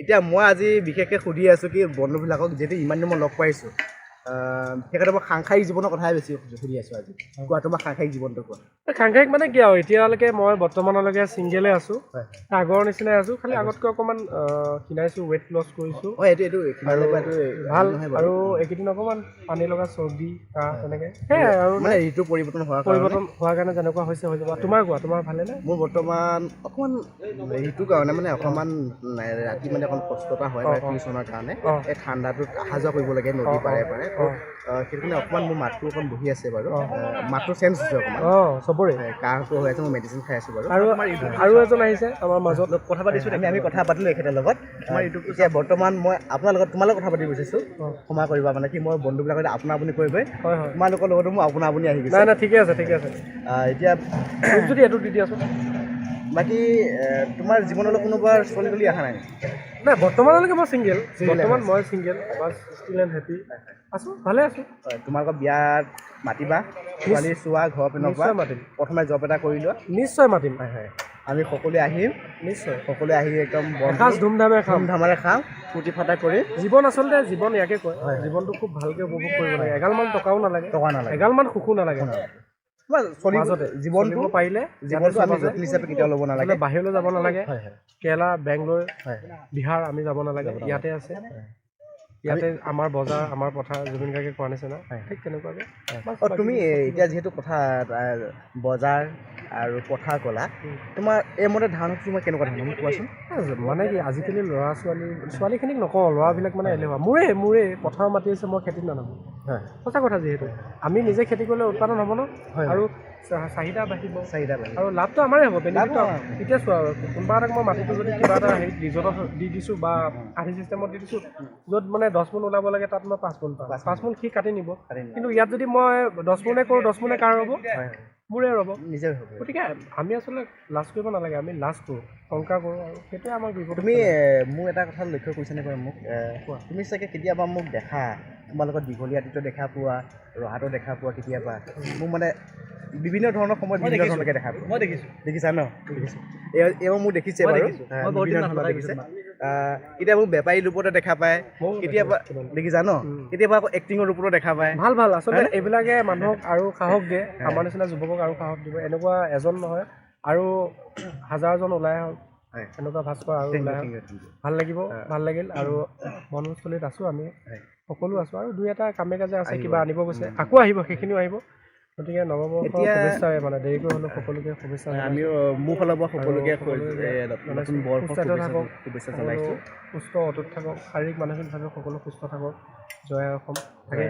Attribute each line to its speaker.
Speaker 1: এতিয়া মই আজি বিশেষকৈ সুধি আছোঁ কি বন্ধুবিলাকক যিহেতু ইমান দিন মই লগ পাইছোঁ সেইকাৰণে মই সাংসাৰিক জীৱনৰ কথাই বেছি সুধি আছোঁ আজি কোৱা তোমাৰ সাংসাৰিক জীৱনটো কোৱা
Speaker 2: সাংসাৰিক মানে কি আৰু এতিয়ালৈকে মই বৰ্তমানলৈকে ছিংগেলে আছোঁ আগৰ নিচিনাই আছোঁ খালি আগতকৈ অকণমান ক্ষীণাইছোঁ ৱেইট লছ কৰিছোঁ
Speaker 1: এইটো
Speaker 2: ভাল আৰু এইকেইদিন অকণমান পানী লগা চৰ্দি কাহ তেনেকৈ সেয়াই আৰু
Speaker 1: মানে ঋতু পৰিৱৰ্তন
Speaker 2: হোৱাৰ কাৰণে যেনেকুৱা হৈছে হৈ যাব তোমাৰ কোৱা তোমাৰ ভালেনে
Speaker 1: মোৰ বৰ্তমান অকণমান ঋতুৰ কাৰণে মানে অকণমান ৰাতি মানে অকণ কষ্ট এটা হয় টিউশ্যনৰ কাৰণে এই ঠাণ্ডাটোত অহা যোৱা কৰিব লাগে নদী পাৰে পাৰে সেইটো কাৰণে অকণমান মোৰ মাতটো অকণ বহি আছে বাৰু মাতটো চেঞ্জ হৈছে অকণমান
Speaker 2: চবৰে
Speaker 1: কাহটো হৈ আছে মই মেডিচিন খাই আছোঁ বাৰু
Speaker 2: আৰু এজন আহিছে আমাৰ মাজত
Speaker 1: কথা পাতিছোঁ আমি কথা পাতিলোঁ এখেতৰ লগত এতিয়া বৰ্তমান মই আপোনাৰ লগত তোমাৰ লগত কথা পাতি বিচাৰিছোঁ ক্ষমা কৰিবা মানে কি মই বন্ধুবিলাকৰ আপোনা আপুনি কৈ গৈ তোমালোকৰ লগতো মই আপোনা আপুনি আহি গৈছে
Speaker 2: নাই নাই ঠিকে আছে
Speaker 1: এতিয়া
Speaker 2: যদি এইটো দি দিয়াচোন
Speaker 1: বাকী তোমাৰ জীৱনলৈ কোনোবা ছোৱালী তুলি অহা নাই
Speaker 2: নাই বৰ্তমানলৈকে মই ছিংগেল বৰ্তমান মই single but still and happy আছোঁ ভালে আছোঁ
Speaker 1: তোমালোকৰ বিয়াত মাতিবা ছোৱালী চোৱা ঘৰ পিনৰ
Speaker 2: মাতিম
Speaker 1: প্ৰথমে জব এটা কৰি লোৱা
Speaker 2: নিশ্চয় মাতিম
Speaker 1: আমি সকলোৱে আহিম
Speaker 2: নিশ্চয়
Speaker 1: সকলোৱে আহি একদম
Speaker 2: এসাঁজ
Speaker 1: ধুমধামেৰে খাম ফূৰ্তি ফাৰ্তা কৰি
Speaker 2: জীৱন আচলতে জীৱন ইয়াকে কয় জীৱনটো খুব ভালকৈ উপভোগ কৰিব লাগে এগালমান টকাও নালাগে এগালমান সুখো নালাগে
Speaker 1: জীৱনটো পাৰিলে জীৱনটো আমি জটিল হিচাপে কেতিয়াও ল'ব নালাগে
Speaker 2: বাহিৰলৈ যাব নালাগে কেৰেলা বেংগলোৰ বিহাৰ আমি যাব নালাগে ইয়াতে আছে ইয়াতে আমাৰ বজাৰ আমাৰ পথাৰ জুবিন গাৰ্গে কোৱা নিচিনা ঠিক তেনেকুৱাকৈ
Speaker 1: তুমি এতিয়া যিহেতু কথা বজাৰ আৰু পথাৰ ক'লা তোমাৰ এই মতে ধাৰণা তোমাৰ কেনেকুৱা ধৰণৰ মোক কোৱাচোন
Speaker 2: মানে কি আজিকালি ল'ৰা ছোৱালীখিনিক নকওঁ ল'ৰাবিলাক মানে এলেহুৱা মোৰে পথাৰৰ মাটি আছে মই খেতিত নানামো সঁচা কথা যিহেতু আমি নিজে খেতি কৰিলে উৎপাদন হ'ব ন আৰু চাহিদা বাঢ়িব আৰু লাভটো আমাৰে হ'ব বেনিফিটটো এতিয়া চোৱা কোনোবা এটাক মই মাটিটো যদি কিবা এটা হেৰি ৰিজৰ্টত দি দিছোঁ বা আধি চিষ্টেমত দি দিছোঁ য'ত মানে 10 মোন ওলাব লাগে তাত মই 5 মোন পাম 5 মোন সি কাটি নিব কিন্তু ইয়াত যদি মই 10 মোনে কৰোঁ 10 মোনে কাৰ হ'ব মোৰে ৰ'ব
Speaker 1: নিজে হ'ব
Speaker 2: গতিকে আমি আচলতে লাজ কৰিব নালাগে আমি লাজ কৰোঁ শংকা কৰোঁ আৰু সেইটোৱে আমাৰ বিপদ
Speaker 1: তুমি মোৰ এটা কথা লক্ষ্য কৰিছানে বাৰু মোক তুমি চাগে কেতিয়াবা মোক দেখা তোমালোকৰ দীঘলীয়াটিতো দেখা পোৱা ৰহাটো দেখা পোৱা কেতিয়াবা মোক মানে বিভিন্ন ধৰণৰ সময়ত বিভিন্ন ধৰণকে দেখা পোৱা মই দেখিছা ন এইবাৰ মোক দেখিছে বাৰু দেখিছে কেতিয়াবা মোক বেপাৰী ৰূপতে দেখা পায় কেতিয়াবা দেখিছা ন কেতিয়াবা আকৌ এক্টিঙৰ ৰূপতো দেখা পায়
Speaker 2: ভাল আচলতে এইবিলাকে মানুহক আৰু সাহস দিয়ে আমাৰ নিচিনা যুৱকক আৰু সাহস দিব এনেকুৱা এজন নহয় আৰু হাজাৰজন ওলাই আহক এনেকুৱা ভাস্কৰ আৰু ওলাই আহক ভাল লাগিল আৰু মনস্থলীত আছোঁ আমি সকলো আছোঁ আৰু দুই এটা কামে কাজে আছে কিবা আনিব গৈছে আকৌ আহিব সেইখিনিও আহিব গতিকে নৱবৰ্ষৰ শুভেচ্ছাৰে মানে দেৰিকৈ হ'লেও সকলোকে শুভেচ্ছা
Speaker 1: আমিও মোৰ ফালৰ পৰা সকলোকে নতুন
Speaker 2: সুস্থ থাকক শুভেচ্ছা জনাইছোঁ সুস্থ অটুট থাকক শাৰীৰিক মানসিকভাৱে সকলো সুস্থ থাকক জয় অসম থাকে